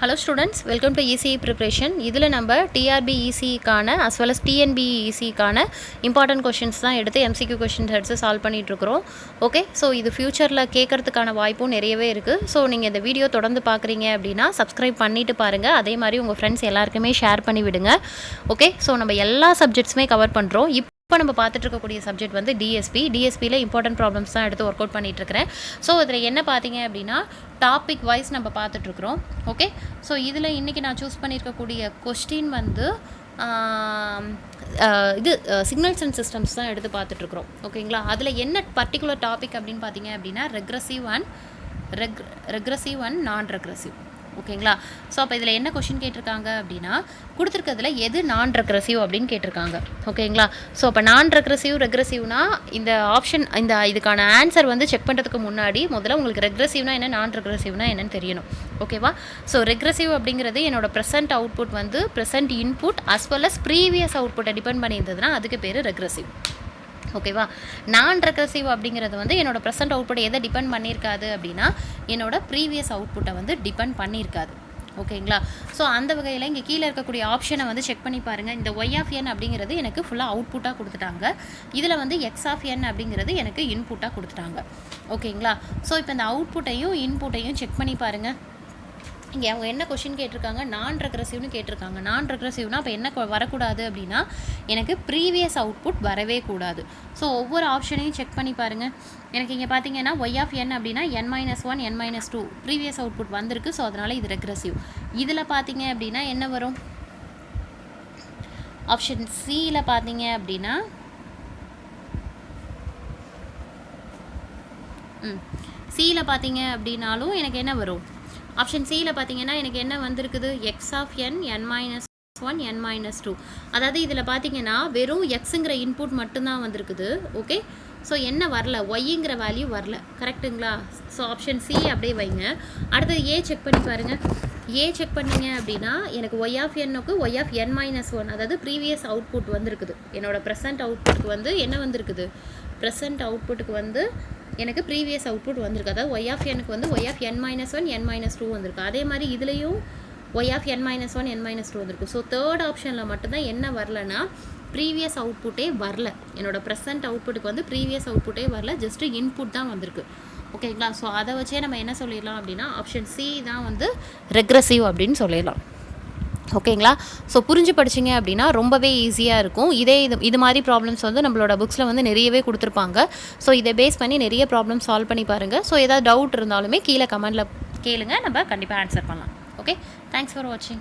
Hello students, welcome to ECE preparation. இதில் நம்ம TRB ECE-க்கான as well as TNB ECE-க்கான important questions தான் எடுத்து MCQ questions எடுத்து சால்வ் பண்ணிகிட்ருக்குறோம். ஓகே, ஸோ இது ஃப்யூச்சரில் கேட்கறதுக்கான வாய்ப்பும் நிறையவே இருக்குது. ஸோ நீங்கள் இந்த வீடியோ தொடர்ந்து பார்க்குறீங்க அப்படின்னா சப்ஸ்கிரைப் பண்ணிவிட்டு பாருங்கள். அதே மாதிரி உங்கள் ஃப்ரெண்ட்ஸ் எல்லாருக்குமே ஷேர் பண்ணி விடுங்க. ஓகே, ஸோ நம்ம எல்லா சப்ஜெக்ட்ஸுமே கவர் பண்ணுறோம். இப்போ நம்ம பார்த்துட்டு இருக்கக்கூடிய சப்ஜெக்ட் வந்து டிஎஸ்பியில் இம்பார்ட்டன்ட் ப்ராப்ளம்ஸ் தான் எடுத்து ஒர்க் அவுட் பண்ணிகிட்ருக்கிறேன். ஸோ இதில் என்ன பார்த்தீங்க அப்படின்னா டாபிக் வைஸ் நம்ம பார்த்துட்ருக்குறோம். ஓகே, ஸோ இதில் இன்றைக்கி நான் சூஸ் பண்ணியிருக்கக்கூடிய கொஸ்டின் வந்து இது சிக்னல்ஸ் அண்ட் சிஸ்டம்ஸ் தான் எடுத்து பார்த்துட்ருக்குறோம். ஓகேங்களா, அதில் என்ன பர்டிகுலர் டாபிக் அப்படின்னு பார்த்தீங்க அப்படின்னா ரெக்ரஸிவ் அண்ட் நான் ரெக்ரஸிவ். ஓகேங்களா, ஸோ அப்போ இதில் என்ன கொஷின் கேட்டிருக்காங்க அப்படின்னா கொடுத்துருக்கிறதுல எது நான் ரெக்ரஸிவ் அப்படின்னு கேட்டிருக்காங்க. ஓகேங்களா, ஸோ அப்போ நான் ரெக்ரஸிவ்னா இந்த ஆப்ஷன் இதுக்கான ஆன்சர் வந்து செக் பண்ணுறதுக்கு முன்னாடி முதல்ல உங்களுக்கு ரெக்ரஸிவ்னா என்ன நான் ரெக்ரஸிவ்னா என்னன்னு தெரியணும். ஓகேவா, ஸோ ரெக்ரஸிவ் அப்படிங்கிறது என்னோட ப்ரெசென்ட் அவுட்புட் வந்து present input as well as previous அவுட்புட்டை டிபெண்ட் பண்ணியிருந்ததுன்னா அதுக்கு பேர் ரெக்ரஸிவ். ஓகேவா, நான் ரெக்ரஸிவ் அப்படிங்கிறது வந்து என்னோட ப்ரெசென்ட் அவுட்புட்டை எதை டிபெண்ட் பண்ணியிருக்காது அப்படின்னா என்னோட ப்ரீவியஸ் அவுட்புட்டை வந்து டிபெண்ட் பண்ணியிருக்காது. ஓகேங்களா, ஸோ அந்த வகையில் இங்கே கீழே இருக்கக்கூடிய ஆப்ஷனை வந்து செக் பண்ணி பாருங்கள். இந்த ஒய் ஆஃப் என் அப்படிங்கிறது எனக்கு ஃபுல்லாக அவுட்புட்டாக கொடுத்துட்டாங்க. இதில் வந்து எக்ஸ் ஆஃப் என் அப்படிங்கிறது எனக்கு இன்புட்டாக கொடுத்துட்டாங்க. ஓகேங்களா, ஸோ இப்போ இந்த அவுட்புட்டையும் இன்புட்டையும் செக் பண்ணி பாருங்கள். இங்கே அவங்க என்ன கொஷின் கேட்டிருக்காங்க, நான் ரெக்ரஸிவ்னு கேட்டிருக்காங்க. நான் ரெக்ரஸிவ்னா அப்போ என்ன வரக்கூடாது அப்படின்னா எனக்கு ப்ரீவியஸ் அவுட்புட் வரவே கூடாது. ஸோ ஒவ்வொரு ஆப்ஷனையும் செக் பண்ணி பாருங்கள். எனக்கு இங்கே பார்த்தீங்கன்னா ஒய் ஆஃப் என் அப்படின்னா n-1 n-2 ப்ரீவியஸ் அவுட்புட் வந்திருக்கு. ஸோ அதனால் இது ரெக்ரஸிவ். இதில் பார்த்தீங்க அப்படின்னா என்ன வரும், ஆப்ஷன் சியில் பார்த்தீங்க அப்படின்னா சியில் பார்த்தீங்க அப்படின்னாலும் எனக்கு என்ன வரும், ஆப்ஷன் சியில் பார்த்தீங்கன்னா எனக்கு என்ன வந்திருக்குது, X of n n-1 n-2. அதாவது இதில் பார்த்தீங்கன்னா வெறும் எக்ஸுங்கிற இன்புட் மட்டும்தான் வந்திருக்குது. ஓகே, ஸோ என்ன வரல, ஒய்ங்கிற வேல்யூ வரல. கரெக்டுங்களா, ஸோ ஆப்ஷன் சி அப்படியே வைங்க. அடுத்தது ஏ செக் பண்ணி பாருங்கள். ஏ செக் பண்ணிங்க அப்படின்னா எனக்கு ஒய் ஆஃப் என்னுக்கு ஒய் ஆஃப் n-1 அதாவது ப்ரீவியஸ் அவுட்புட் வந்திருக்குது. என்னோட ப்ரெசென்ட் அவுட்புட்டுக்கு வந்து என்ன வந்திருக்குது, ப்ரெசென்ட் அவுட்புட்டுக்கு வந்து எனக்கு ப்ரீவியஸ் அவுட்புட் வந்திருக்கு. அதாவது ஒய் ஆஃப் எனக்கு வந்து ஒய் ஆஃப் n-1 n-2 வந்திருக்கு. அதே மாதிரி இதுலேயும் ஒய் ஆஃப் n-1 n-2 வந்திருக்கு. ஸோ தேர்ட் ஆப்ஷனில் மட்டும்தான் என்ன வரலன்னா ப்ரீவியஸ் அவுட்புட்டே வரல. என்னோட ப்ரெசென்ட் அவுட்புட்டுக்கு வந்து ப்ரீவியஸ் அவுட்புட்டே வரல, ஜஸ்ட்டு இன்புட் தான் வந்திருக்கு. ஓகேங்களா, ஸோ அதை வச்சே நம்ம என்ன சொல்லிடலாம் அப்படின்னா ஆப்ஷன் சி தான் வந்து ரெக்ரஸிவ் அப்படின்னு சொல்லிடலாம். ஓகேங்களா, ஸோ புரிஞ்சு படிச்சிங்க அப்படின்னா ரொம்பவே ஈஸியாக இருக்கும். இது மாதிரி ப்ராப்ளம்ஸ் வந்து நம்மளோட புக்ஸில் வந்து நிறையவே கொடுத்துருப்பாங்க. ஸோ இதை பேஸ் பண்ணி நிறைய ப்ராப்ளம் சால்வ் பண்ணி பாருங்கள். ஸோ ஏதாவது டவுட் இருந்தாலுமே கீழே கமெண்டில் கேளுங்க, நம்ம கண்டிப்பாக ஆன்சர் பண்ணலாம். ஓகே, தேங்க்ஸ் ஃபார் வாட்சிங்.